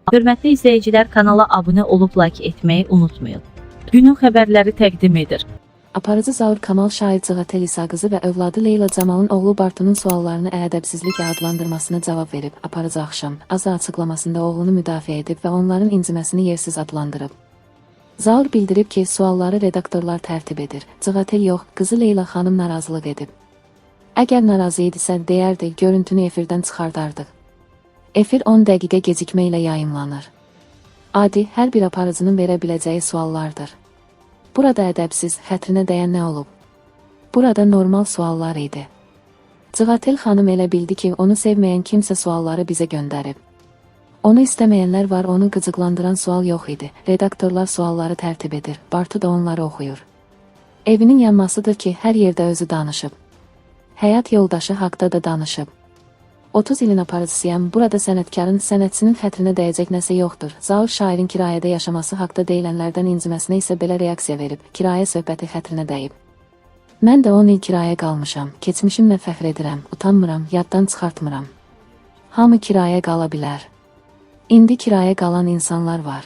Hörmətli izləyicilər, kanala abunə olub like etməyi unutmayın. Günün xəbərləri təqdim edir. Aparıcı Zaur Kamal şair Cığatel İsa qızı və övladı Leyla Camalın oğlu Bartunun suallarını ədəbsizlik adlandırmasına cavab verib. Aparıcı axşam azı açıqlamasında oğlunu müdafiə edib və onların inciməsini yersiz adlandırıb. Zaur bildirib ki, sualları redaktorlar tərtib edir. Cığatel yox, qızı Leyla xanım narazılıq edib. Əgər narazı idisə, deyərdi, görüntünü efirdən çıxardardıq. Efir 10 dəqiqə gecikmə ilə yayımlanır. Adi, hər bir aparıcının verə biləcəyi suallardır. Burada ədəbsiz, xətrinə dəyən nə olub? Burada normal suallar idi. Cığatel xanım elə bildi ki, onu sevməyən kimsə sualları bizə göndərib. Onu istəməyənlər var, onu qıcıqlandıran sual yox idi. Redaktorlar sualları tərtib edir, Bartu da onları oxuyur. Evinin yanmasıdır ki, hər yerdə özü danışıb. Həyat yoldaşı haqda da danışıb. 30 ilin aparıcısıyam, burada sənətkarın, sənətçinin xətrinə dəyəcək nəsə yoxdur. Zaur şairin kirayədə yaşaması haqda deyilənlərdən inciməsinə isə belə reaksiya verib. Kirayə söhbəti xətrinə dəyib. Mən də 10 il kirayə qalmışam. Keçmişimlə fəxr edirəm, utanmıram, yaddan çıxartmıram. Hamı kirayə qala bilər. İndi kirayə qalan insanlar var.